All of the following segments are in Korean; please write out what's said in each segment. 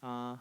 아,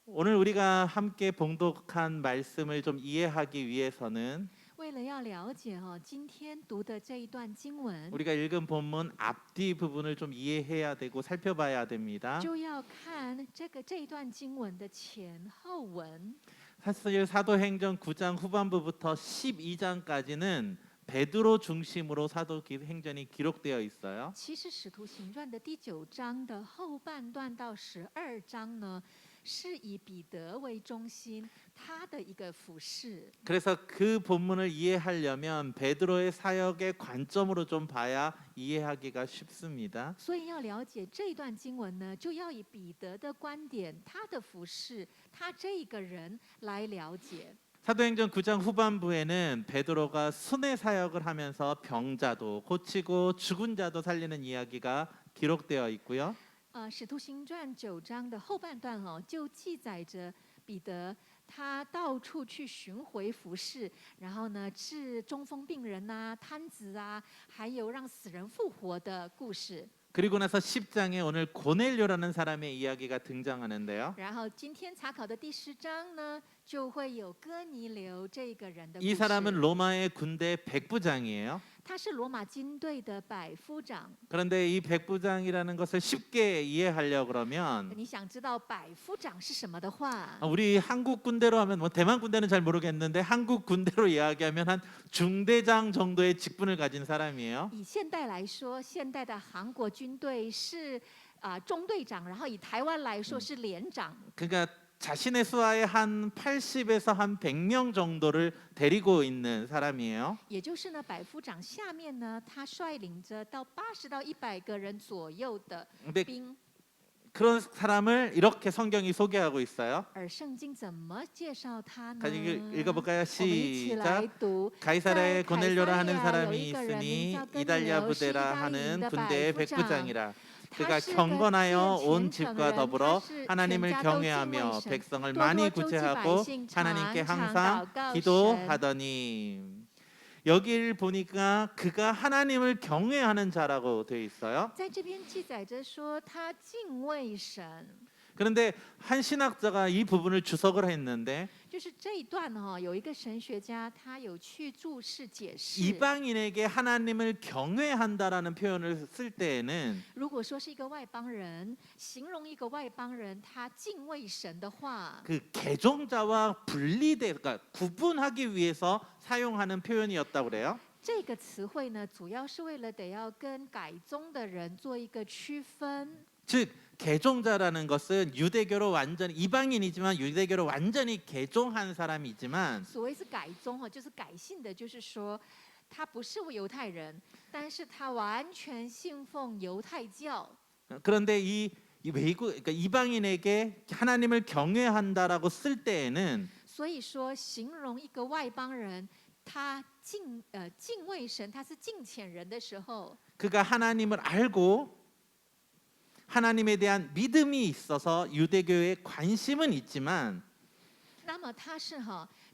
오늘 우리가 함께 봉독한 말씀을 좀 이해하기 위해서는 为了要了解今天读的这一段经文， 우리가 읽은 본문 앞뒤 부분을 좀 이해해야 되고 살펴봐야 됩니다. 就要看这一段经文的前后文。 사실 사도행전 9장 후반부부터 12장까지는 베드로 중심으로 사도행전이 기록되어 있어요. 其实《使徒行传》的第9章的后半段到12章呢，是以彼得为中心，他的一个服饰。 그래서 그 본문을 이해하려면 베드로의 사역의 관점으로 좀 봐야 이해하기가 쉽습니다. 所以要了解这一段经文呢，就要以彼得的观点、他的服饰、他这个人来了解。 사도행전 9장 후반부에는 베드로가 순회 사역을 하면서 병자도 고치고 죽은 자도 살리는 이야기가 기록되어 있고요. 使徒行传9章的后半段就记载着彼得他到处去巡回服侍，然后呢治中风病人啊、瘫子啊，还有让死人复活的故事。 그리고 나서 10장에 오늘 고넬료라는 사람의 이야기가 등장하는데요. 然后今天查考的第10章呢，就会有哥尼流这个人的故 이 사람은 事。 로마의 군대 백부장이에요. 他是罗马军队的百夫长。 그런데 이 백부장이라는 것을 쉽게 이해하려고 그러면 你想知道百夫长是什么的话， 우리 한국 군대로 하면 뭐 대만 군대는 잘 모르겠는데 한국 군대로 이야기하면 한 중대장 정도의 직분을 가진 사람이에요. 以现代来说，现代的韩国军队是中队长，然后以台湾来说是连长。 그러니까 자신의 수하에 한 80에서 한 100명 정도를 데리고 있는 사람이에요. 也就是呢，百夫长下面呢，他率领着到80到100个人左右的 근데 兵。 그런 사람을 이렇게 성경이 소개하고 있어요. 而圣经怎么介绍他呢？ 같이 읽어볼까요? 我们一起来 시작. 读。 가이사랴에 고넬료라 하는 有 사람이 一个人名 있으니 叫哥尼 이달랴 流，是意 부대라 大利营 하는 的 군대의 百夫长。 백부장이라. 他 그가 是个 경건하여 虔 온 诚 집과 人，他 더불어 是 하나님을 全家都敬畏 경외하며 神， 백성을 多 많이 多周济百 구제하고 姓， 하나님께 常常 항상 祷告神。 기도하더니. 여기를 보니까 그가 하나님을 경외하는 자라고 되어 있어요. 在这边记载着说，他敬畏神。 그런데 한 신학자가 이 부분을 주석을 했는데 就是这一段有一个神学家，他有去注释解释。 이방인에게 하나님을 경외한다라는 표현을 쓸 때에는 如果说是一个外邦人，形容一个外邦人他敬畏神的话， 그 개종자와 분리돼, 그러니까 구분하기 위해서 사용하는 표현이었다고 그래요. 这个词汇呢，主要是为了得要跟改宗的人做一个区分。 즉 개종자라는 것은 유대교로 완전히 이방인이지만 유대교로 완전히 개종한 사람이지만 所谓是改宗就是改信的，就是说他不是犹太人，但是他完全信奉犹太教。 그런데 이 외국 그러니까 이방인에게 하나님을 경외한다라고 쓸 때에는 所以说，形容一个外邦人，他敬畏神，他是敬虔人的时候， 그가 하나님을 알고 하나님에 대한 믿음이 있어서 유대교에 관심은 있지만 那么他是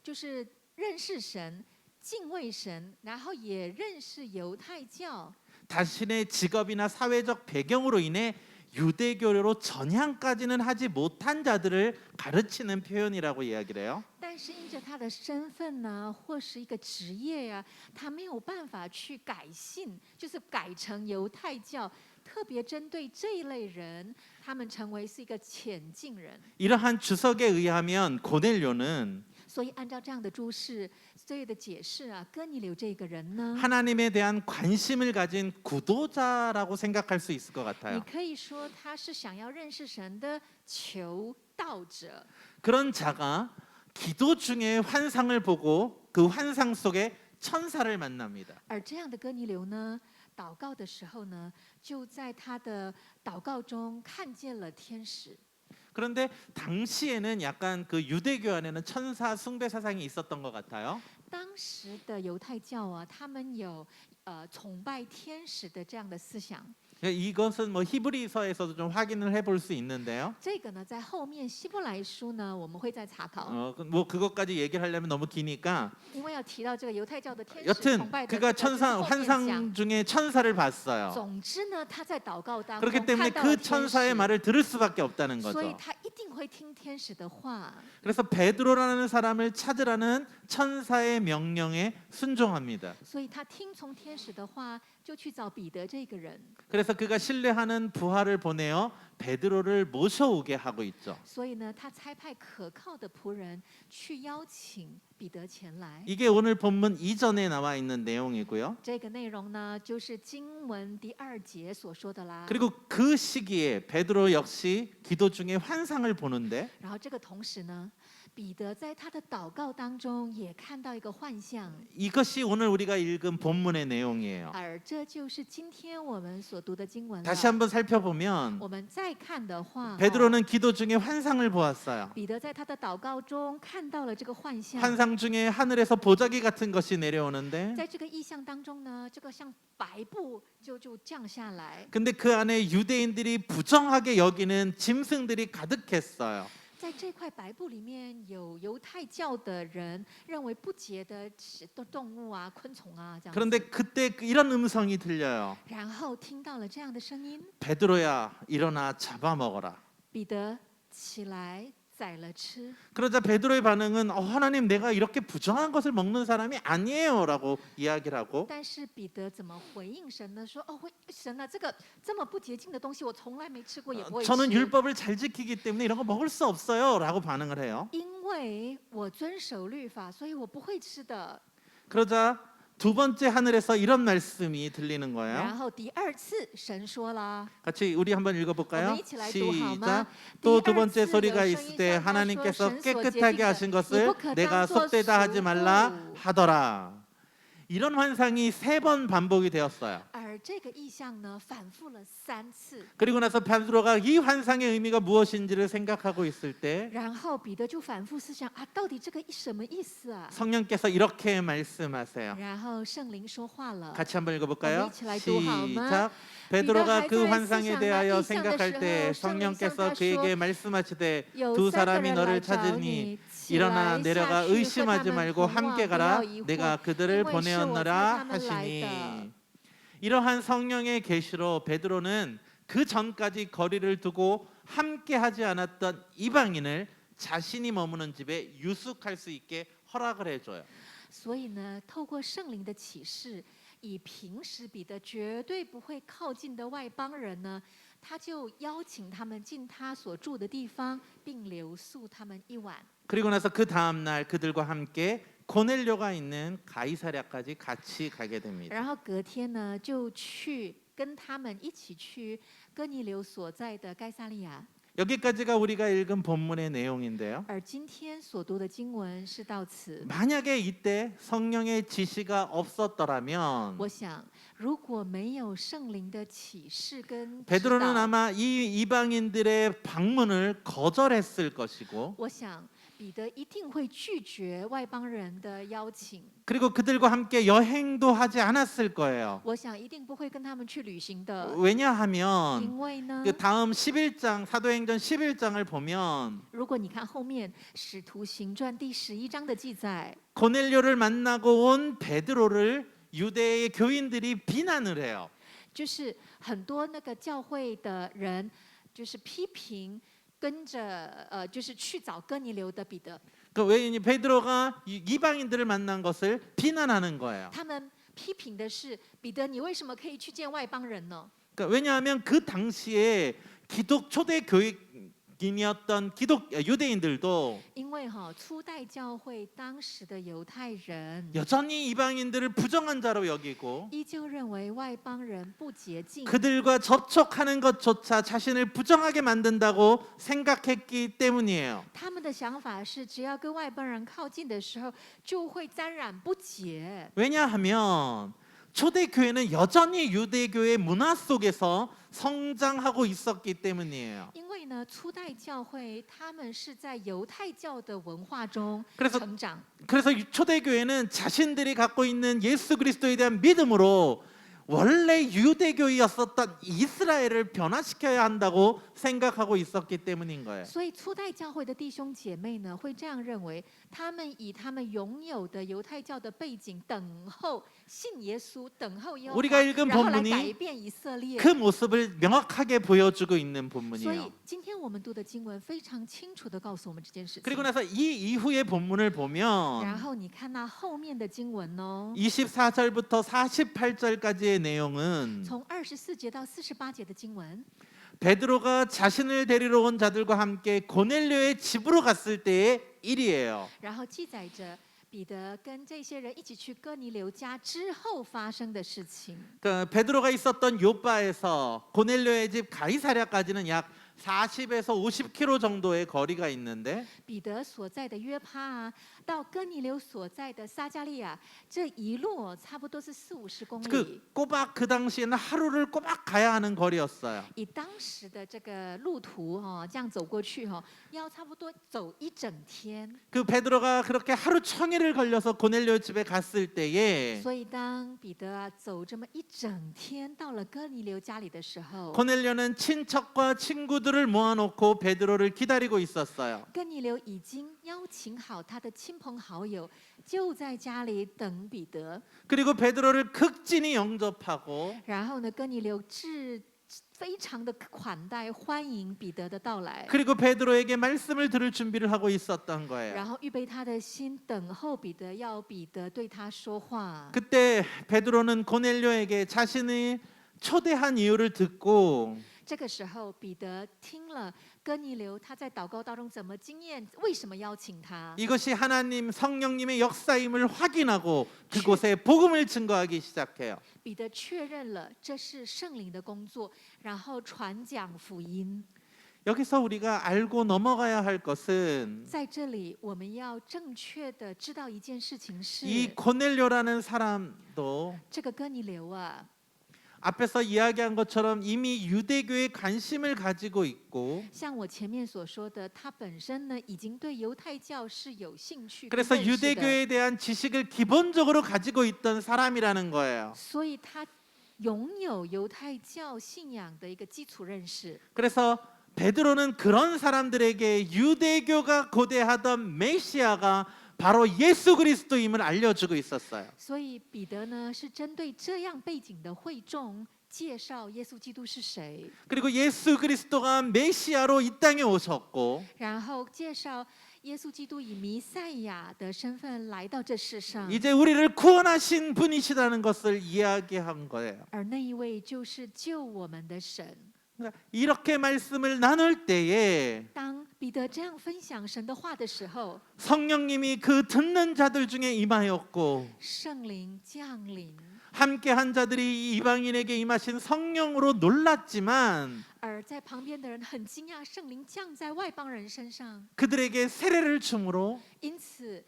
就是认识神、敬畏神，然后也认识犹太教。 자신의 직업이나 사회적 배경으로 인해 유대교로 전향까지는 하지 못한 자들을 가르치는 표현이라고 이야기를 해요. 但是因着他的身份呢，或是一个职业呀，他没有办法去改信，就是改成犹太教。特别针对这一类人，他们成为是一个浅近人。 이러한 주석에 의하면 고넬료는 所以按照这样的注释，这样的解释哥尼流这个人呢， 하나님에 대한 관심을 가진 구도자라고 생각할 수 있을 것 你 같아요. 可以说他是想要认识神的求道者。 그런 자가 기도 중에 환상을 보고 그 환상 속에 천사를 만납니다. 而这样的哥尼流呢，祷告的时候呢，就在他的祷告中看见了天使。 그런데 당시에는 약간 그 유대교 안에는 천사 숭배 사상이 있었던 것 같아요. 当时的犹太教他们有崇拜天使的这样的思想。 이것은 뭐 히브리서에서도 좀 확인을 해볼 수 있는데요. 这个呢，在后面希伯来书呢，我们会再查考， 뭐 그것까지 얘기를 하려면 너무 기니까 因为要提到这个犹太教的天使 여튼 崇拜的 그가 这个 천사 后面讲。 환상 중에 천사를 봤어요. 总之呢，他在祷告当中 그렇기 때문에 看到了 그 天 천사의 使， 말을 들을 수밖에 없다는 所以 거죠. 他一定会听天使的话。 그래서 베드로라는 사람을 찾으라는 천사의 명령에 순종합니다. 所以他听从天使的话，就去找彼得这个人。 그래서 그가 신뢰하는 부하를 보내어 베드로를 모셔오게 하고 있죠. 所以呢，他差派可靠的仆人去邀请彼得前来。 이게 오늘 본문 이전에 나와 있는 내용이고요. 这个内容呢，就是经文第2节所说的啦。 그리고 그 시기에 베드로 역시 기도 중에 환상을 보는데 然后这个同时呢，彼得在他的祷告当中也看到一个幻象， 이것이 오늘 우리가 읽은 본문의 내용이에요. 而这就是今天我们所读的经文了。 다시 한번 살펴보면 我们再看的话， 베드로는 기도 중에 환상을 보았어요. 彼得在他的祷告中看到了这个幻象。 환상 중에 하늘에서 보자기 같은 것이 내려오는데 在这个意象当中呢，这个像白布就降下来， 근데 그 안에 유대인들이 부정하게 여기는 짐승들이 가득했어요. 在这块白布里面有犹太教的人认为不洁的动物啊、昆虫啊这样 그런데 子， 그때 이런 음성이 들려요. 然后听到了这样的声音： 베드로야 일어나 잡아먹어라. 彼得起来宰了吃。 그러자 베드로의 반응은 하나님 내가 이렇게 부정한 것을 먹는 사람이 아니에요라고 이야기를 하고 但是彼得怎么回应神呢？说神啊，这个这么不洁净的东西，我从来没吃过，也不会吃。 저는 율법을 잘 지키기 때문에 이런 거 먹을 수 없어요라고 반응을 해요. 因为我遵守律法，所以我不会吃的。 그러자 두 번째 하늘에서 이런 말씀이 들리는 然 거예요. 后第2次，神说了， 같이 우리 한번 我 읽어볼까요? 们一起来读好吗 시작. ？ 또 두 第二 번째 次 소리가 有声 있을 音 때 向他说 하나님께서 神所洁净 깨끗하게 的 하신 你 것을 不可 내가 当作 속되다 하지 俗 말라 物。 하더라. 이런 환상이 3번 반복이 되었어요. 而这个意象呢，反复了3次。 그리고 나서 베드로가 이 환상의 의미가 무엇인지를 생각하고 있을 때 然后彼得就反复思想啊，到底这个什么意思啊？ 성령께서 이렇게 말씀하세요. 然后圣灵说话了。 같이 한번 읽어볼까요? 我们一起来读好吗？ 시작. 베드로가 그 베드로가 환상에 그 대하여 환상의 생각할 때 시작의 성령께서 시작의 그에게 말씀하시되 有 두 3个 사람이 人 너를 来找 찾으니 你，起 일어나 来 내려가 下去和他 의심하지 们 말고 同往， 함께 不 가라 要疑惑， 내가 그들을 因为是我差 보내었느라 他们来 하시니 的。 이러한 성령의 계시로 베드로는 그 전까지 거리를 두고 함께 하지 않았던 이방인을 자신이 머무는 집에 유숙할 수 있게 허락을 해줘요. 所以呢，透过圣灵的启示，以平时彼得绝对不会靠近的外邦人呢，他就邀请他们进他所住的地方，并留宿他们一晚。 그리고 나서 그 다음 날 그들과 함께 고넬료가 있는 가이사랴까지 같이 가게 됩니다. 然后隔天呢，就去跟他们一起去哥尼流所在的该撒利亚。 여기까지가 우리가 읽은 본문의 내용인데요. 而今天所读的经文是到此。 만약에 이때 성령의 지시가 없었더라면 我想，如果没有圣灵的启示跟指 베드로는 导， 아마 이 이방인들의 방문을 거절했을 것이고 我想彼得一定会拒绝外邦人的邀请。 그리고 그들과 함께 여행도 하지 않았을 거예요. 我想一定不会跟他们去旅行的， 왜냐하면 因为呢， 그 다음 11장 사도행전 11장을 보면 如果你看后面《使徒行传》第11章的记载， 고넬료를 만나고 온 베드로를 유대의 교인들이 비난을 해요. 就是很多那个教会的人，就是批评跟着就是去找哥尼流的彼得， 그 왜냐 베드로가 이방인들을 만난 것을 비난하는 거예요. 他们批评的是彼得，你为什么可以去见外邦人呢？ 그러니까 왜냐하면 그 당시에 기독 초대 교육인이었던 유대인들도 因为初代教会当时的犹太人 여전히 이방인들을 부정한 자로 여기고 依旧认为外邦人不洁净， 그들과 접촉하는 것조차 자신을 부정하게 만든다고 생각했기 때문이에요. 他们的想法是，只要跟外邦人靠近的时候，就会沾染不洁。 왜냐하면 초대교회는 여전히 유대교의 문화 속에서 성장하고 있었기 때문이에요. 因为呢，初代教会他们是在犹太教的文化中 그래서 成长， 그래서 초대교회는 자신들이 갖고 있는 예수 그리스도에 대한 믿음으로 원래 유대교였었던 이스라엘을 변화시켜야 한다고 생각하고 있었기 때문인 거예요. 所以初代教会的弟兄姐妹呢，会这样认为，他们以他们拥有的犹太教的背景，等候信耶稣，等候耶和 우리가 华， 읽은 然后来 본문이 改变以色列。 그 모습을 명확하게 보여주고 있는 所 본문이에요. 以今天我们读的经文非常清楚的告诉我们这件事情。 그리고 나서 이 이후의 본문을 然 보면 后你看那后面的经文哦， 24절부터 48절까지의 내용은 从24节到48节的经文， 베드로가 자신을 데리러 온 자들과 함께 고넬료의 집으로 갔을 때의 일이에요. 然后记载着彼得跟这些人一起去哥尼流家之后发生的事情。 그러니까 베드로가 있었던 요바에서 고넬료의 집 가이사랴까지는 약 40에서 50km 정도의 거리가 있는데 彼得所在的约帕啊，到哥尼流所在的撒加利亚，这一路差不多是40-50公里。 그 꼬박 그 당시에는 하루를 꼬박 가야 하는 거리였어요. 以当时的这个路途哦，这样走过去哦，要差不多走一整天。 그 베드로가 그렇게 하루 종일을 걸려서 고넬료 집에 갔을 때에 所以当彼得啊走这么一整天到了哥尼流家里的时候， 고넬료는 친척과 친구들을 모아놓고 베드로를 기다리고 있었어요. 哥尼流已经邀请好他的亲朋好友，就在家里等彼得。 그리고 베드로를 극진히 영접하고 然后呢，哥尼流非常的款待欢迎彼得的到来， 그리고 베드로에게 말씀을 들을 준비를 하고 있었던 然 거예요. 后预备他的心，等候彼得，要彼得对他说话。 그때 베드로는 고넬료에게 자신이 초대한 이유를 듣고 这个时候，彼得听了哥尼流他在祷告当中怎么经验，为什么邀请他？ 이것이 하나님 성령님의 역사임을 확인하고 그곳에 복음을 증거하기 시작해요. 彼得确认了这是圣灵的工作，然后传讲福音。 여기서 우리가 알고 넘어가야 할 것은 在这里，我们要正确的知道一件事情是， 이 고넬료라는 사람도 这个哥尼流啊， 앞에서 이야기한 것처럼 이미 유대교에 관심을 가지고 있고 像我前面所说的，他本身呢已经对犹太教是有兴趣跟 그래서 认识的， 유대교에 대한 지식을 기본적으로 가지고 있던 사람이라는 거예요. 所以他拥有犹太教信仰的一个基础认识。 그래서 베드로는 그런 사람들에게 유대교가 고대하던 메시아가 바로 예수 그리스도임을 알려주고 있었어요. 所以彼得呢是针对这样背景的会众介绍耶稣基督是谁， 그리고 예수 그리스도가 메시아로 이 땅에 오셨고 然后介绍耶稣基督以弥赛亚的身份来到这世上， 이제 우리를 구원하신 분이시라는 것을 이야기한 거예요. 而那一位就是救我们的神。 그러니까 이렇게 말씀을 나눌 때에 当彼得这样分享神的话的时候， 성령님이 그 듣는 자들 중에 임하였고 圣灵降临， 함께 한 자들이 이 이방인에게 임하신 성령으로 놀랐지만 而在旁边的人很惊讶，圣灵降在外邦人身上， 그들에게 세례를 줌으로 因此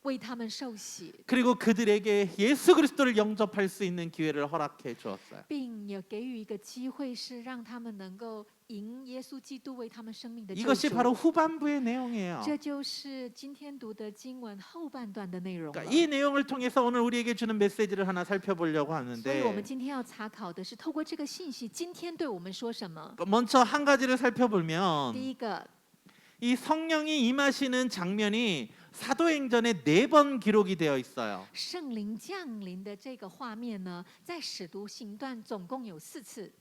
为他们受洗， 그리고 그들에게 예수 그리스도를 영접할 수 있는 기회를 허락해 주었어요. 并也给予一个机会，是让他们能够迎耶稣基督为他们生命的救 이것이 主。 바로 후반부의 내용이에요. 这就是今天读的经文后半段的内容了。 그러니까 이 내용을 통해서 오늘 우리에게 주는 메시지를 하나 살펴보려고 所以，我们 하는데 今天要查考的是透过这个信息，今天对我们说什么？ 먼저 한 가지를 第 살펴보면 一个， 이 성령이 임하시는 장면이 사도행전에 4번 기록이 되어 있어요. 圣灵降临的这个画面呢，在使徒行传总共有4次。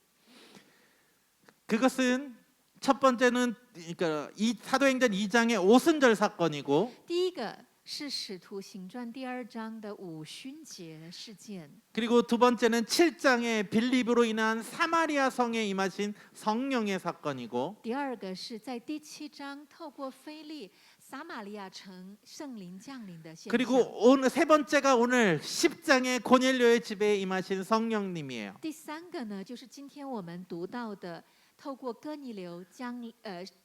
그것은 첫 번째는 그러니까 이 사도행전 2장의 오순절 사건이고 第一个是使徒行传第2章的五旬节事件， 그리고 두 번째는 7장의 빌립으로 인한 사마리아 성에 임하신 성령의 사건이고 第二个是在第7章透过腓利撒玛利亚城圣灵降临的现 그리고 象。 오늘 세 번째가 오늘 10장의 고넬료의 집에 임하신 성령님이에요. 第三个呢，就是今天我们读到的，透过哥尼流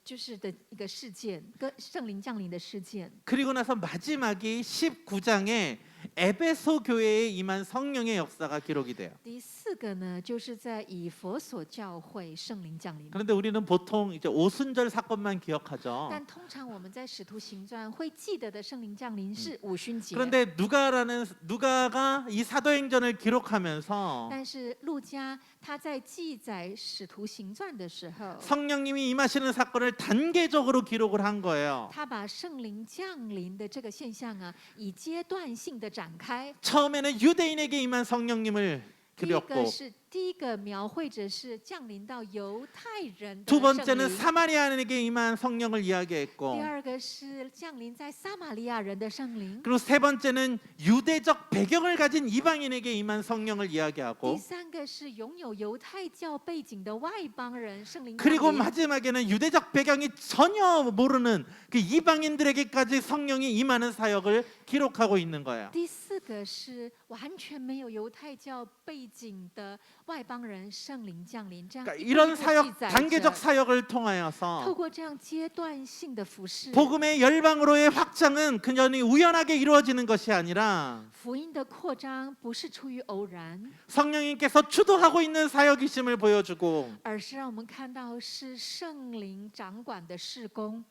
就是的一个事件，圣灵降临的事件。 그리고 나서 마지막이 19장에 에베소 교회에 임한 성령의 역사가 기록이 돼요. 第四个呢，就是在以弗所教会圣灵降临。 그런데 우리는 보통 이제 오순절 사건만 기억하죠. 但通常我们在使徒行传会记得的圣灵降临是五旬节。 그런데 누가가 이 사도행전을 기록하면서 但是路加他在记载使徒行传的时候， 성령님이 임하시는 사건을 단계적으로 기록을 한 거예요. 他把圣灵降临的这个现象啊，以阶段性的展开。 처음에는 유대인에게 임한 성령님을 第一个 그렸고 是第一个描绘者是降临到犹太人的 두 圣 번째는 灵， 사마리아인에게 임한 성령을 第 이야기했고 二个是降临在撒玛利亚人的圣灵， 그리고 세 번째는 유대적 배경을 가진 이방인에게 임한 성령을 第 이야기하고 三个是拥有犹太教背景的外邦人圣灵降 그리고 临， 마지막에는 유대적 배경이 전혀 모르는 그 이방인들에게까지 성령이 임하는 사역을 기록하고 있는 거예요. 第四个是完全没有犹太教背景的外邦人圣灵降临，这样 그러니까 一步一 이런 步记 사역 载 단계적 着。 사역을 透 통하여서 过这样阶段性的服饰， 복음의 열방으로의 확장은 그냥 우연하게 이루어지는 것이 아니라 福音的扩张不是出于偶然， 성령님께서 주도하고 있는 사역이심을 보여주고 而是让我们看到是圣灵掌管的事工。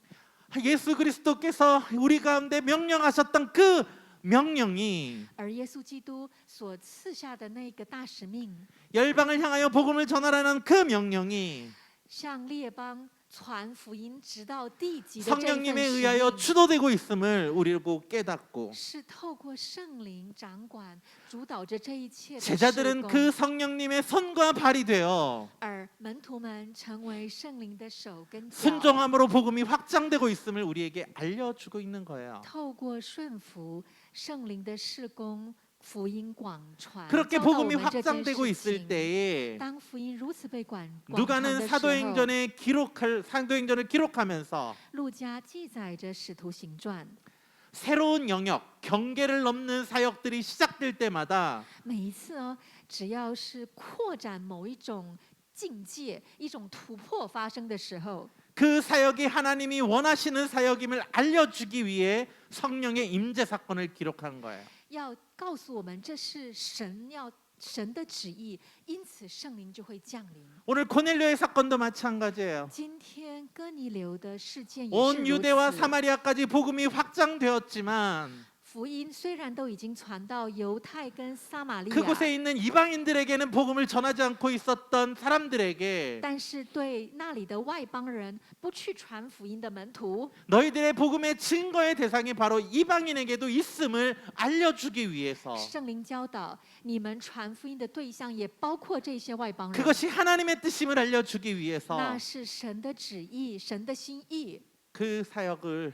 예수 그리스도께서 우리 가운데 명령하셨던 그 명령이 而耶稣基督所赐下的那个大使命， 열방을 향하여 복음을 전하라는 그 명령이 向列邦传福音，直到地极的这份 성령님에 使 의하여 命， 주도되고 있음을 우리고 깨닫고 是透过圣灵掌管、主导着这一切的事 제자들은 工。 그 성령님의 손과 발이 되어 而门徒们成为圣灵的手跟脚， 순종함으로 복음이 확장되고 있음을 우리에게 알려주고 있는 거예요. 透过顺服圣灵的事工，福音广传。 그렇게 教导我 복음이 们这件 확장되고 事 있을 情 때에 当福音如此被广传 누가는 的时候， 사도행전을 기록하면서 路加记载着使徒行传， 새로운 영역, 경계를 넘는 사역들이 시작될 때마다 每一次哦，只要是扩展某一种境界、一种突破发生的时候， 그 사역이 하나님이 원하시는 사역임을 알려주기 위해 성령의 임재 사건을 기록한 거예요. 要告诉我们这是神的旨意，因此圣灵就会降临。 오늘 고넬료의 사건도 마찬가지예요. 今天哥尼流的事件也是 온 如 유대와 此。 사마리아까지 복음이 확장되었지만 福音虽然都已经传到犹太跟撒玛利亚， 그곳에 있는 이방인들에게는 복음을 전하지 않고 있었던 사람들에게 但是对那里的外邦人不去传福音的门徒， 너희들의 복음의 증거의 대상이 바로 이방인에게도 있음을 알려주기 위해서 圣灵教导你们传福音的对象也包括这些外邦人。 그것이 하나님의 뜻임을 알려주기 위해서 那是神的旨意，神的心意。 그 사역을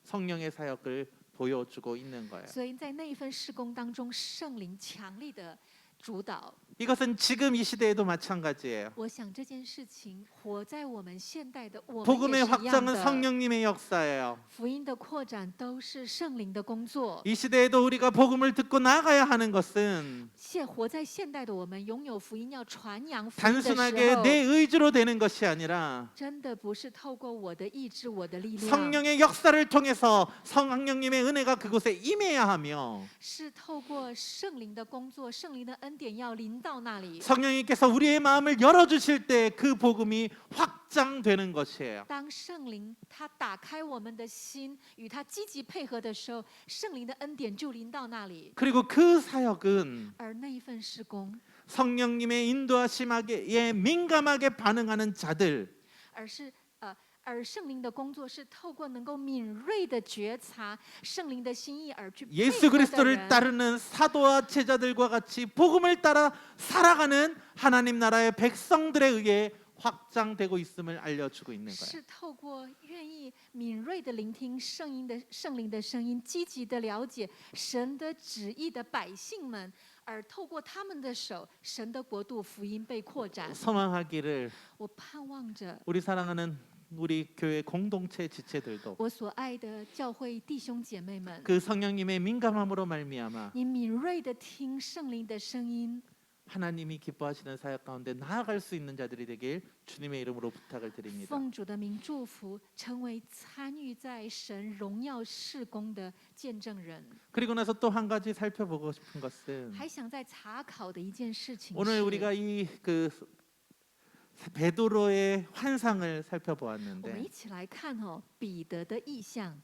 성령의 사역을 보여주고 있는 거예요. 所以在那一份事工当中，圣灵强力的主导。 이것은 지금 이 시대에도 마찬가지예요. 我想这件事情活在我们现代的我们 복음의 也是一样 확장은 的。 성령님의 역사예요. 福音的扩展都是圣灵的工作。 이 시대에도 우리가 복음을 듣고 나가야 하는 것은 活在现代的我们，拥有福音要传扬福音的时 단순하게 候， 내 의지로 되는 것이 아니라 真的不是透过我的意志、我的力量， 성령의 역사를 통해서 성령님의 은혜가 그곳에 임해야 하며 是透过圣灵的工作，圣灵的恩典要临到那里。 성령님께서 우리의 마음을 열어주실 때 그 복음이 확장되는 것이에요. 当圣灵他打开我们的心，与他积极配合的时候，圣灵的恩典就临到那里。 그리고 그 사역은 而那一份事工， 성령님의 인도하심에 민감하게 반응하는 자들 而圣灵的工作是透过能够敏锐的觉察圣灵的心意而去配 예수 合的 그리스도를 人。 따르는 사도와 제자들과 같이 복음을 따라 살아가는 하나님 나라의 백성들에 의해 확장되고 있음을 알려주고 있는 거예요. 是透过愿意敏锐的聆听圣灵的声音，积极的了解神的旨意的百姓们，而透过他们的手，神的国度福音被扩展。 소망하기를 我盼望着 우리 사랑하는 우리 교회 공동체 지체들도 我所爱的教会弟兄姐妹们， 그 성령님의 민감함으로 말미암아 你敏锐的听圣灵的声音， 하나님이 기뻐하시는 사역 가운데 나아갈 수 있는 자들이 되길 주님의 이름으로 부탁을 드립니다. 奉主的名祝福，成为参与在神荣耀事工的见证人。 그리고 나서 또 한 가지 살펴보고 싶은 것은 还想再查考的一件事情 오늘 是， 우리가 이 베드로의 환상을 我们 살펴보았는데 一起来看彼得的意象。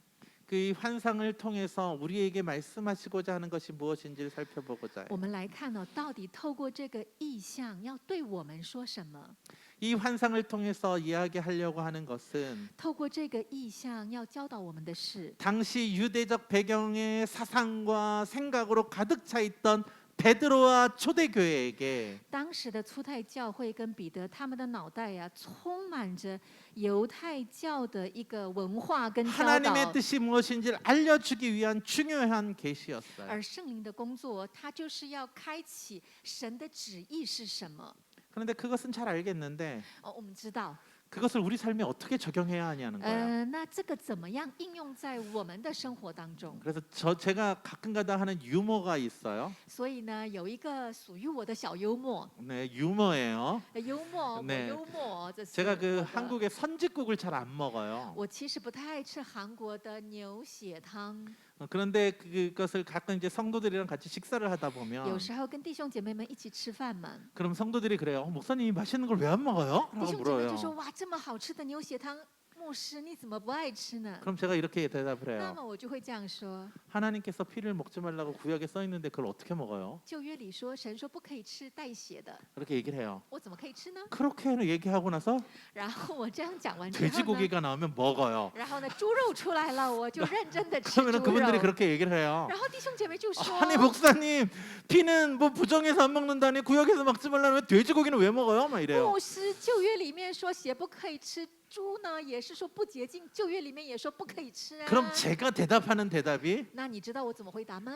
그 환상을 통해서 우리에게 말씀하시고자 하는 것이 무엇인지를 살펴보고자 해요. 我们来看到底透过这个意象要对我们说什么？ 이 환상을 통해서 이야기하려고 하는 것은 透过这个意象要教导我们的是， 당시 유대적 배경의 사상과 생각으로 가득 차 있던 베드로와 초대교회에게 当时的初代教会跟彼得他们的脑袋呀，充满着犹太教的一个文化跟教 하나님의 导。 뜻이 무엇인지를 알려주기 위한 중요한 계시였어요. 而圣灵的工作，它就是要开启神的旨意是什么。 그런데 그것은 잘 알겠는데 我们知道， 그것을 우리 삶에 어떻게 적용해야 하냐는 거예요. 那这个怎么样应用在我们的生活当中？ 그래서 제가 가끔가다 하는 유머가 있어요. 所以呢，有一个属于我的小幽默， 네, 유머예요. 幽默， 네 我幽默，这是 제가 我 그 的 한국의 선지국을 잘 안 먹어요. 我其实不太爱吃韩国的牛血汤， 그런데 그것을 가끔 이제 성도들이랑 같이 식사를 하다 有 보면 时候跟弟兄姐妹们一起吃饭嘛， 그럼 성도들이 그래요. 목사님이 맛있는 걸 왜 안 먹어요? 弟 라고 兄姐妹就说 물어요. 哇，这么好吃的牛血汤，牧师你怎么不爱吃呢？ 그럼 제가 이렇게 대답을 那 해요. 么我就会这样说： 하나님께서 피를 먹지 말라고 구약에 써 있는데 그걸 어떻게 먹어요? 旧约里说神说不可以吃带血的， 그렇게 얘기를 해요. 我怎么可以吃呢？ 그렇게 얘기하고 나서 然后我这样讲完之后呢， 돼지고기가 나오면 먹어요. 然后呢，猪肉出来了，我就认真的吃猪 그러면 그분들이 肉。 그렇게 얘기를 해요. 然后弟兄姐妹就说： 아니 목사님 피는 뭐 부정해서 안 먹는다니 구약에서 먹지 말라면 돼지고기는 왜 먹어요? 막 이래요. 牧师，旧约里面说血不可以吃，猪呢也是说不洁净，旧约里面也说不可以吃啊。 그럼 제가 대답하는 대답이 那你知道我怎么回答吗？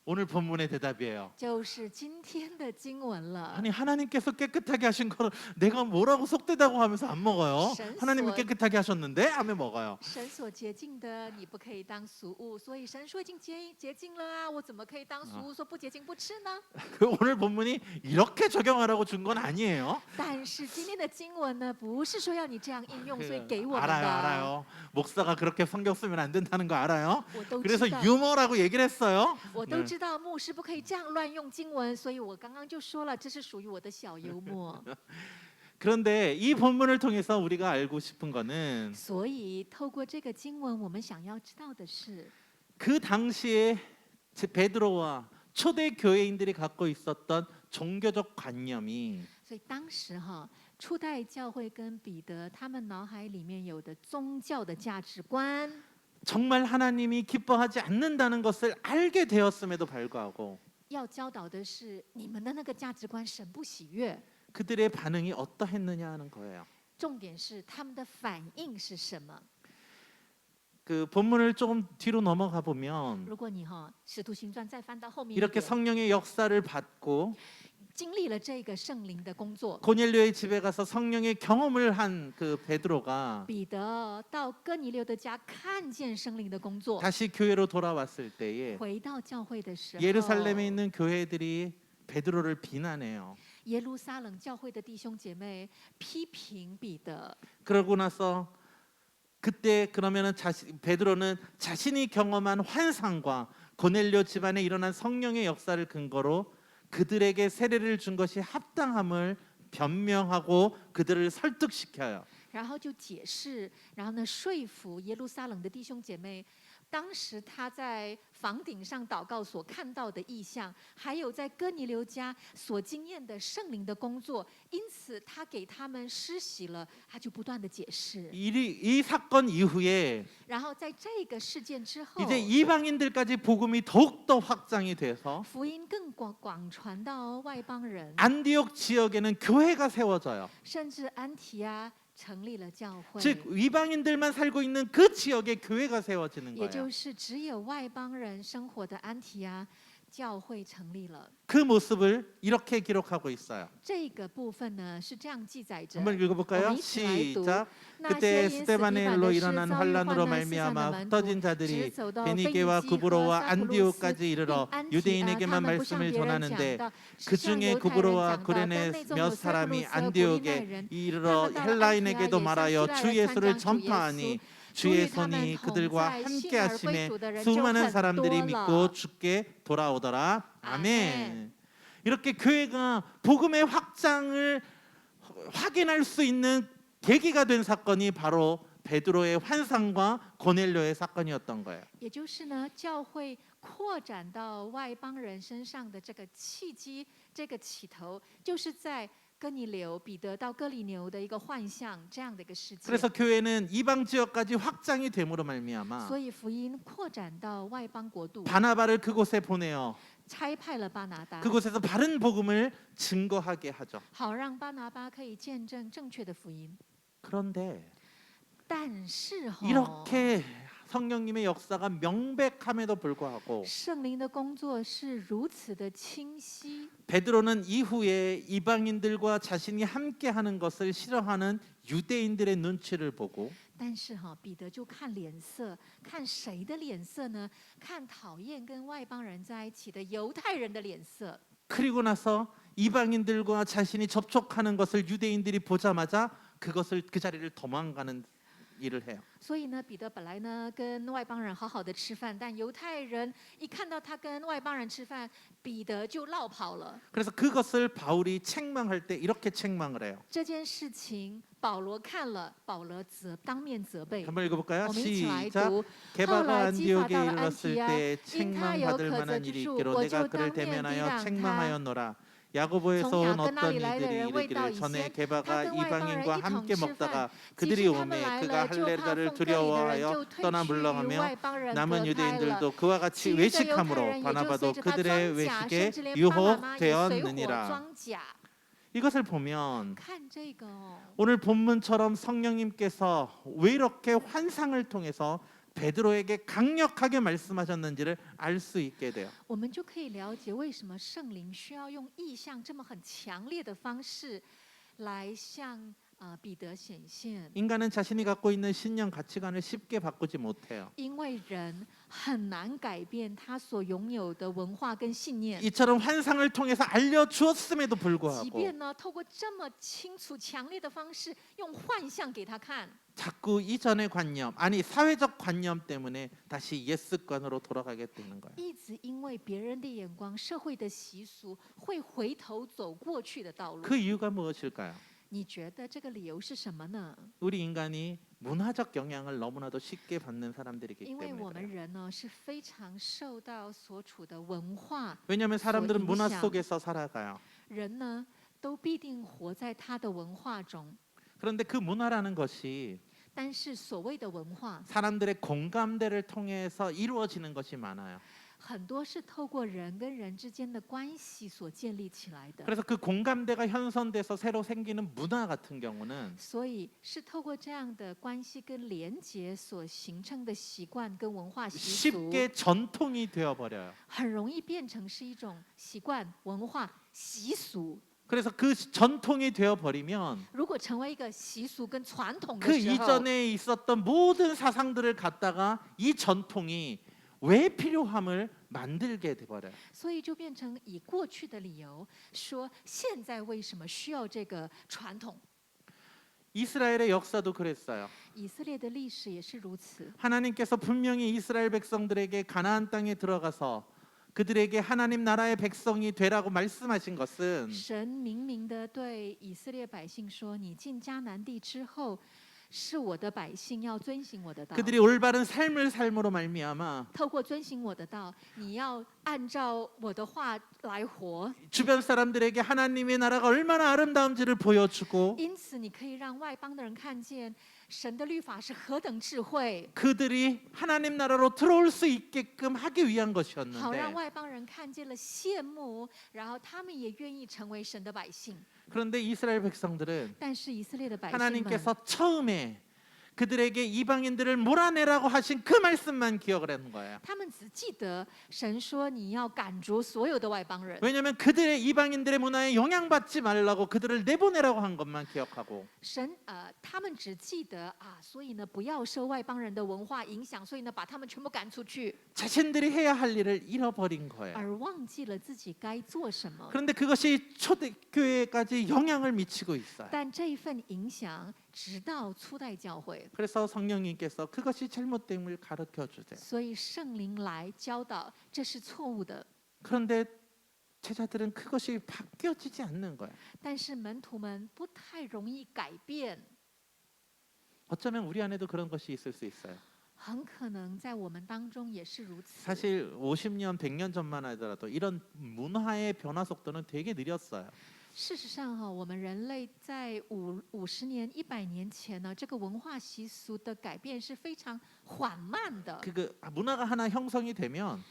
오늘 본문의 대답이에요. 就是今天的经文了。 아니 하나님께서 깨끗하게 하신 거를 내가 뭐라고 속되다고 하면서 안 먹어요.神 하나님이 所 깨끗하게 하셨는데 하면 먹어요. 神所洁净的，你不可以当俗物，所以神说已经洁净了啊，我怎么可以当俗物，说不洁净不吃呢？ 그 오늘 본문이 이렇게 적용하라고 준 건 아니에요. 但是今天的经文呢，不是说要你这样应用，所以给我们 알아요, 的。 알아요. 목사가 그렇게 성경 쓰면 안 된다는 거 알아요. 我都 그래서 知道， 유머라고 얘기를 했어요. 我 네. 都知道牧师不可以这样乱用经文，所以我刚刚就说了，这是属于我的小幽默。 그런데 이 본문을 통해서 우리가 알고 싶은 거는 所以透过这个经文，我们想要知道的是， 그 당시에 베드로와 초대 교회인들이 갖고 있었던 종교적 관념이 所以当时初代教会跟彼得他们脑海里面有的宗教的价值观， 정말 하나님이 기뻐하지 않는다는 것을 알게 되었음에도 불구하고 要教导的是你们的那个价值观神不喜悦。 그들의 반응이 어떠했느냐 하는 거예요. 重点是他们的反应是什么？ 그 본문을 조금 뒤로 넘어가 보면 如果你使徒行传再翻到后面一 이렇게 点， 성령의 역사를 받고 经历了这个圣灵的工作， 고넬료의 집에 가서 성령의 경험을 한 그 베드로가 彼得到哥尼流的家看见圣灵的工作， 다시 교회로 돌아왔을 때에 回到教会的时候， 예루살렘에 있는 교회들이 베드로를 비난해요. 耶路撒冷教会的弟兄姐妹批评彼得， 그러고 나서 그때 그러면은 베드로는 자신이 경험한 환상과 고넬료 집안에 일어난 성령의 역사를 근거로 그들에게 세례를 준 것이 합당함을 변명하고 그들을 설득시켜요. 然后就解释，然后呢说服耶路撒冷的弟兄姐妹。当时他在房顶上祷告所看到的异象，还有在哥尼流家所经验的圣灵的工作，因此他给他们施洗了，他就不断的解释。 이 사건 이후에 然后在这个事件之后， 이제 이방인들까지 복음이 더욱더 확장이 돼서 福音更广传到外邦人， 안디옥 지역에는 교회가 세워져요. 甚至安提阿成立了教会， 즉 이방인들만 살고 있는 그 지역에 교회가 세워지는 也 거예요. 就是只有外邦人生活的安提阿教会成立了。 그 모습을 이렇게 기록하고 있어요. 这个部分呢是这样记载着。 한번 읽어볼까요? 我们一起来读。 시작. 那 그때 些因死地板 스데바넬로 的事 일어난 遭遇患 환란으로 难四散的 말미암아 门徒， 흩어진 直 자들이 走到腓尼 베니게와 基和 구브로와 撒浦路斯 안디옥까지 并 이르러 安提 유대인에게만 他们不向 말씀을 别人讲 전하는데 道， 그 是向 중에 犹太人 구브로와 讲道。但 구레네 内中 몇 有塞浦路 사람이 斯和古利奈 안디옥에 人，他 이르러 们到了安提阿 헬라인에게도 也向 말하여 希腊 주 人传 예수를 讲主耶稣。 전파하니 出 주의 于他们 손이 同 그들과 在， 함께 信而归 하심에 主的人就 수많은 很 사람들이 多 믿고 了。 죽게 돌아오더라. 아멘. 아멘. 이렇게 교회가 복음의 확장을 확인할 수 있는 계기가 된 사건이 바로 베드로의 환상과 고넬료의 사건이었던 거예요. 也就是呢，教会扩展到外邦人身上的这个契机，这个起头，就是在哥尼流、彼得到哥尼流的一个幻象这样的一个事件。 그래서 교회는 이방 지역까지 확장이 됨으로 말미암아 所以福音扩展到外邦国度， 바나바를 그곳에 보내어 差派了巴拿巴， 그곳에서 바른 복음을 증거하게 하죠. 好让巴拿巴可以见证正确的福音。 그런데 但是이렇게 성령님의 역사가 명백함에도 불구하고 圣灵的工作是如此的清晰， 베드로는 이후에 이방인들과 자신이 함께하는 것을 싫어하는 유대인들의 눈치를 보고 但是彼得就看脸色，看谁的脸色呢？看讨厌跟外邦人在一起的犹太人的脸色。 그리고 나서 이방인들과 자신이 접촉하는 것을 유대인들이 보자마자 그것을 그 자리를 도망가는 일을 해요. 所以呢，彼得本来呢跟外邦人好好的吃饭，但犹太人一看到他跟外邦人吃饭，彼得就落跑了。 그래서 그것을 바울이 책망할 때 이렇게 책망을 해요. 这件事情保罗看了，保罗当面责备。 한번 읽어볼까요? 我们一起来 시작. 读。后 게바가 来基法 안디옥에 到了安 이르렀을 提阿， 때 因他有 책망받을 可责 만한 之 일이 处， 있기로 我 내가 就 그를 当面抵 대면하여 挡他。 책망하였노라. 야고보에서 从 온 雅各那 어떤 里来的 이들이 人未到 이르기를 以 전에 先， 게바가 他跟外邦人 이방인과 一同 함께 吃 먹다가 饭。即 그들이 使他们 오매 来 그가 了，就怕 할례자를 奉割礼的人 두려워하여 就退 떠나 去与 물러가며 外邦人 남은 隔开了。 유대인들도 그와 같이 其余的犹太 외식함으로 人也就 바나바도 随着他 그들의 装甲， 외식에 甚至连巴拿马也随火 유혹되었느니라. 装甲。 이것을 보면 看这个오늘 본문처럼 성령님께서 왜 이렇게 환상을 통해서 베드로에게 강력하게 말씀하셨는지를 알 수 있게 돼요. 我们就可以了解为什么圣灵需要用意象这么很强烈的方式来向彼得显现。 인간은 자신이 갖고 있는 신념 가치관을 쉽게 바꾸지 못해요. 因为人很难改变他所拥有的文化跟信念。 이처럼 환상을 통해서 알려주었음에도 即 불구하고 便呢，透过这么清楚、强烈的方式，用幻象给他看， 자꾸 이전의 관념, 아니 사회적 관념 때문에 다시 옛습관으로 돌아가게 되는 거예요. 一直因为别人的眼光、社会的习俗，会回头走过去的道路。 그 이유가 무엇일까요? 你觉得这个理由是什么呢？ 우리 인간이 문화적 영향을 너무나도 쉽게 받는 사람들이기 因为 때문에 我们 그래요. 人呢是非常受到所处的文化， 왜냐하면 사람들은 문화 인상. 속에서 살아가요. 人呢都必定活在他的文化中。 그런데 그 문화라는 것이 但是所谓的文化， 사람들의 공감대를 통해서 이루어지는 것이 많아요. 很多是透过人跟人之间的关系所建立起来的。 그래서 그 공감대가 현선돼서 새로 생기는 문화 같은 경우는 所以是透过这样的关系跟连结所形成的习惯跟文化习俗， 쉽게 전통이 되어버려요. 很容易变成是一种习惯、文化、习俗。 그래서 그 전통이 되어버리면 如果成为一个习俗跟传统 그 的时候， 이전에 있었던 모든 사상들을 갖다가 이 전통이 왜 필요함을 만들게 돼버려요. 所以就变成以过去的理由说现在为什么需要这个传统。 이스라엘의 역사도 그랬어요. 以色列的历史也是如此。 하나님께서 분명히 이스라엘 백성들에게 가나안 땅에 들어가서 그들에게 하나님 나라의 백성이 되라고 말씀하신 것은 神明明的对以色列百姓说：“你进迦南地之后，是我的百姓，要遵行我的道。 그들이 올바른 삶을 삶으로 말미암아 透过遵行我的道，你要按照我的话来活。 주변 사람들에게 하나님의 나라가 얼마나 아름다운지를 보여주고 因此，你可以让外邦的人看见神的律法是何等智慧， 그들이 하나님 나라로 들어올 수 있게끔 하기 위한 好让 것이었는데 外邦人看见了羡慕，然后他们也愿意成为神的百姓。 그런데 이스라엘 백성들은 但是以色列的百姓们， 하나님께서 처음에 그들에게 이방인들을 몰아내라고 하신 그 말씀만 기억을 하는 거예요. 他们只记得神说你要赶逐所有的外邦人。 왜냐하면 그들의 이방인들의 문화에 영향받지 말라고 그들을 내보내라고 한 것만 기억하고 他们只记得啊，所以呢不要受外邦人的文化影响，所以呢把他们全部赶出去， 자신들이 해야 할 일을 잃어버린 거예요. 而忘记了自己该做什么。 그런데 그것이 초대교회까지 영향을 미치고 있어요. 但这一份影响直到初代教会， 그래서 성령님께서 그것이 잘못됨을 가르쳐 주세요. 所以圣灵来教导这是错误的。 그런데 제자들은 그것이 바뀌어지지 않는 거예요. 但是门徒们不太容易改变， 어쩌면 우리 안에도 그런 것이 있을 수 있어요. 很可能在我们当中也是如此。 사실 50년, 100년 전만 하더라도 이런 문화의 변화 속도는 되게 느렸어요. 事实上哈，我们人类在50年、100年前呢，这个文化习俗的改变是非常缓慢的。 문화가 하나 형성이 되면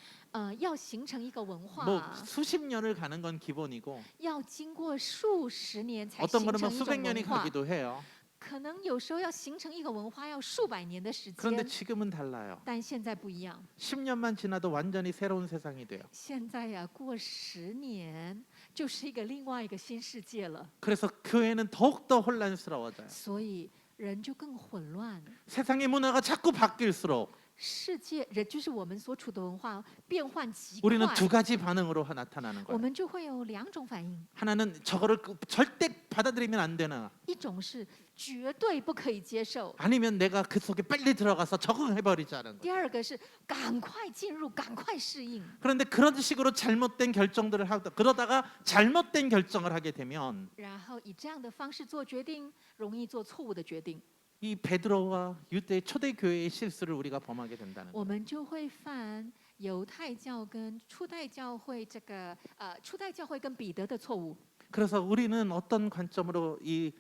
要形成一个文 뭐 化， 수십 년을 가는 건 기본이고 要经过数十年才 어떤 形 거는 成 뭐 一种 수백 년이 文化。 가기도 해요. 可能有时候要形成一个文化要数百年的时 그런데 间， 지금은 달라요. 但现在不一样。 10년만 지나도 완전히 새로운 세상이 돼요. 现在呀，过10年就是一个另外一个新世界了， 그래서 교회는 더욱더 혼란스러워져요. 所以人就更混乱。 세상의 문화가 자꾸 바뀔수록 世界人就是我们所处的文化变换极 우리는 快， 두 가지 반응으로 나타나는 我 거예요. 们就会有两种反应， 하나는 저거를 절대 받아들이면 안 되나, 一种是绝对不可以接受， 아니면 내가 그 속에 빨리 들어가서 적응해버리자는 거예요. 第二个是赶快进入，赶快适应。 그런데 그런 식으로 잘못된 결정들을 하다 그러다가 잘못된 결정을 하게 되면 然后以这样的方式做决定，容易做错误的决定， 이 베드로와 유대 초대 교회의 실수를 우리가 범하게 된다는 거예요. 我们就会犯犹太教跟初代教会初代教会跟彼得的错误。 그래서 우리는 어떤 관점으로 이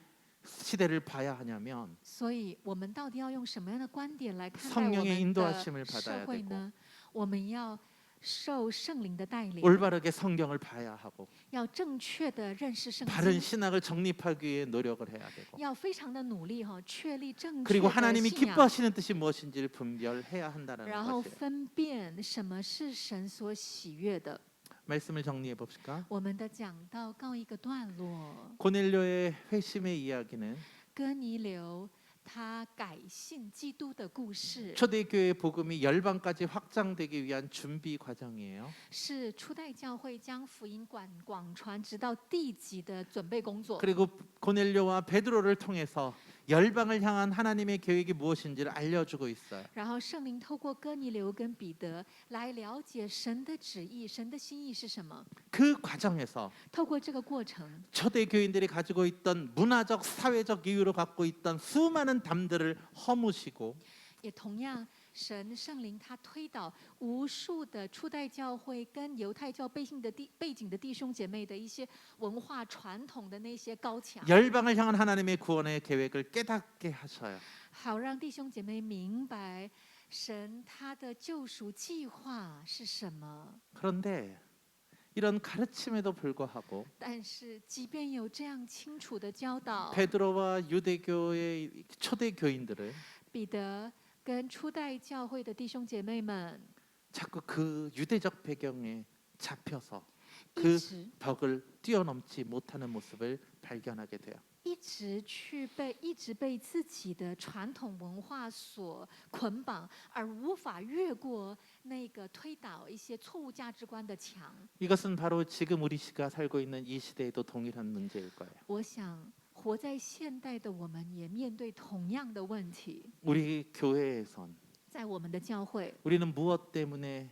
시대를 봐야 하냐면 所以我们到底要用什么样的观点来看待我 성령의 们 인도하심을 的 받아야 社会 되고 呢？我们要受圣灵的带领， 올바르게 성경을 봐야 하고 要正确的认识圣 바른 经， 신학을 정립하기 위해 노력을 해야 되고 要非常的努力哈，确立正确 그리고 的 하나님이 信仰， 기뻐하시는 뜻이 무엇인지를 분별해야 한다는 然后 것이에요. 分辨什么是神所喜悦的。 말씀을 정리해 봅시다. 我们的讲道告一个段落， 고넬료의 회심의 이야기는 哥尼流他改信基督的故事， 초대교회 복음이 열방까지 확장되기 위한 준비 과정이에요. 是初代教会将福音广传直到地极的准备工作。 그리고 고넬료와 베드로를 통해서 열방을 향한 하나님의 계획이 무엇인지를 알려주고 있어요. 然后圣灵透过哥尼流跟彼得来了解神的旨意、神的心意是什么。 그 과정에서 透过这个过程， 초대 교인들이 가지고 있던 문화적, 사회적 이유로 갖고 있던 수많은 담들을 허무시고 也同样，圣灵他推倒无数的初代教会跟犹太教背景的弟兄姐妹的一些文化传统的那些高墙， 열방을 향한 하나님의 구원의 계획을 깨닫게 하셔요. 好让弟兄姐妹明白神他的救赎计划是什么。 그런데 이런 가르침에도 불구하고 但是，即便有这样清楚的教导， 베드로와 유대교의 초대 교인들을 彼得跟初代教会的弟兄姐妹们 자꾸 그 유대적 배경에 잡혀서 一 그 直 벽을 뛰어넘지 못하는 모습을 발견하게 돼요. 一直被自己的传统文化所捆绑，而无法越过那个推倒一些错误价值观的墙。 이것은 바로 지금 우리 시가 살고 있는 이 시대에도 동일한 문제일 거예요. 我想，活在现代的我们也面对同样的问题。 우리 교회에선 在我们的教会， 우리는 무엇 때문에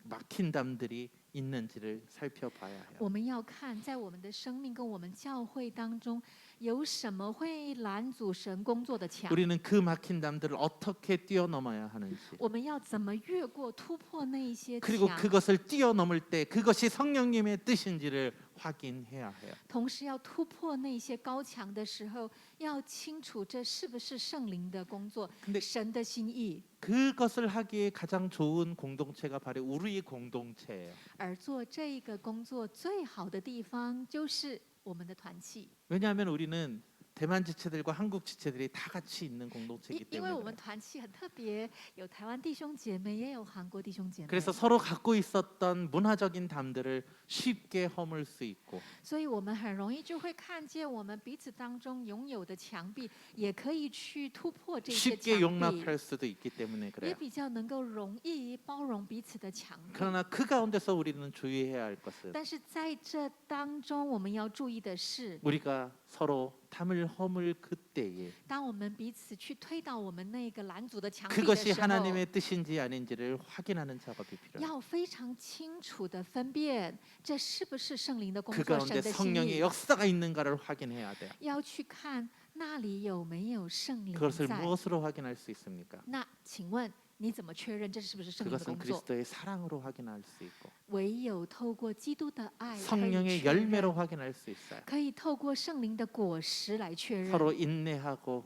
막힌 담들이 있는지를 살펴봐야 해요. 我们要看在我们的生命跟我们教会当中有什么会拦阻神工作的墙。 우리는 그 막힌 담들을 어떻게 뛰어넘어야 하는지 我们要怎么越过突破那一些 그리고 墙？ 그것을 뛰어넘을 때 그것이 성령님의 뜻인지를 확인해야 해요. 同时要突破那些高墙的时候，要清楚这是不是圣灵的工作， 근데 神的心意。 그것을 하기에 가장 좋은 공동체가 바로 우리 공동체예요. 而做这一个工作最好的地方就是我们的团契， 왜냐하면 우리는 대만 지체들과 한국 지체들이 다 같이 있는 공동체이기 因为我 때문에 们团契很特别，有台湾弟兄姐妹，也有韩国弟兄姐妹， 그래서 서로 갖고 있었던 문화적인 담들을 쉽게 허물 수 있고 所以我们很容易就会看见我们彼此当中拥有的墙壁，也可以去突破这些 쉽게 墙壁， 용납할 수도 있기 때문에 也 그래요. 比较能够容易包容彼此的墙壁。 그러나 그 가운데서 우리는 주의해야 할 것은 但是在这当中，我们要注意的是， 우리가 서로 담을 허물 그때에 当我们彼此去推倒我们那个拦阻的墙壁的 그것이 时候， 하나님의 뜻인지 아닌지를 확인하는 작업이 필요해요. 要非常清楚的分辨这是不是圣灵的工 그 作， 가운데 神的心 성령의 意。 역사가 있는가를 확인해야 돼요. 要去看那里有没有圣灵 그것을 在。 무엇으로 확인할 수 있습니까? 那请问你怎么确认这是不是圣灵的 그것은 工作？ 그리스도의 사랑으로 확인할 수 있고 唯有透过基督的爱，可以 성령의 确认 열매로 확인할 수 있어요. 可以透过圣灵的果实来确认。 서로 인내하고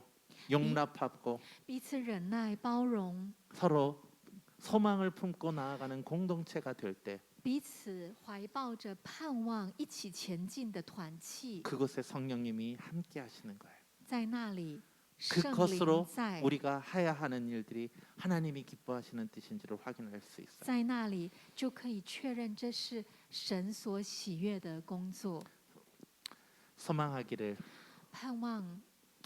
용납하고 彼此忍耐、包容， 서로 소망을 품고 나아가는 공동체가 될 때 彼此怀抱着盼望，一起前进的团契， 그곳에 성령님이 함께 하시는 거예요. 在那里圣灵 그것으로 在， 우리가 해야 하는 일들이 하나님이 기뻐하시는 뜻인지를 확인할 수 있어요. 在那里就可以确认这是神所喜悦的工作。 소망하기를 盼望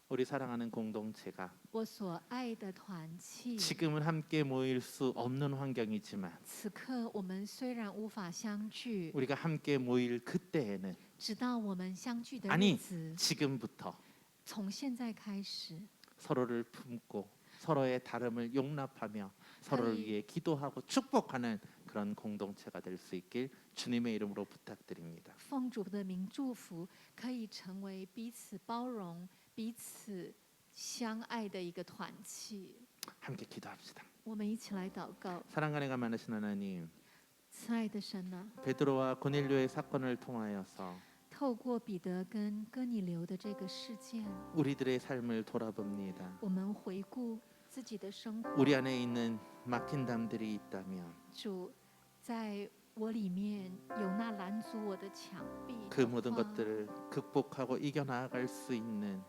우리 사랑하는 공동체가 我所爱的团契， 지금은 함께 모일 수 없는 환경이지만 此刻我们虽然无法相聚， 우리가 함께 모일 그때에는 直到我们相聚的日 아니 子， 지금부터 从现在开始， 서로를 품고 서로의 다름을 용납하며 서로를 아니. 위해 기도하고 축복하는 그런 공동체가 될 수 있길 주님의 이름으로 부탁드립니다. 奉主的名祝福，可以成为彼此包容、彼此相爱的一个团契。 함께 기도합시다. 我们一起来祷告， 사랑과 은혜가 많으신 하나님, 慈爱的神啊， 베드로와 고넬료의 사건을 통하여서 透过彼得跟哥尼流的这个事件， 우리들의 삶을 돌아봅니다. 我们回顾自己的生活， 우리 안에 있는 막힌 담들이 있다면 主在我里面有那拦阻我的墙壁 그 的 모든 话 것들을 극복하고 이겨나갈 수 있는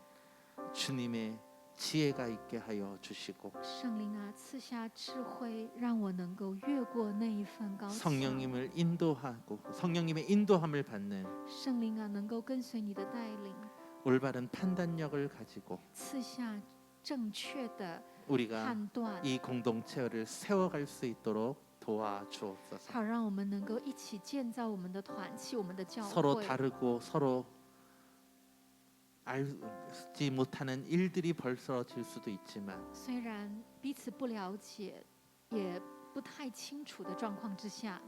주님의 지혜가 있게 하여 주시고 圣灵啊，赐下智慧，让我能够越过那一份高墙。 성령님을 인도하고 성령님의 인도함을 받는 圣灵啊，能够跟随你的带领， 올바른 판단력을 가지고 赐下正确的 우리가 判断， 이 공동체를 세워갈 수 있도록 도와주옵소서. 好让我们能够一起建造我们的团契、我们的教 서로 会。 다르고 서로 알지 못하는 일들이 벌써질 수도 있지만 虽然彼此不了解，也不太清楚的状况之下，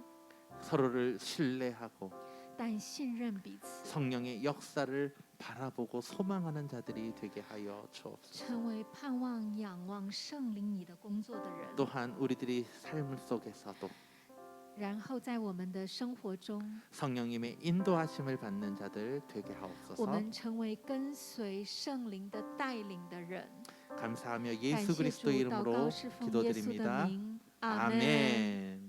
서로를 신뢰하고 但信任彼此， 성령의 역사를 바라보고 소망하는 자들이 되게 하여 주옵소서. 成为盼望、仰望圣灵你的工作的人。 또한 우리들이 삶 속에서도 然后在我们的生活中， 성령님의 인도하심을 받는 자들 되게 我 하옵소서. 们成为跟随圣灵的带领的人。 감사하며 感 예수 谢主， 그리스도 祷告 이름으로 是奉耶稣的 기도드립니다. 名，阿门。 아멘.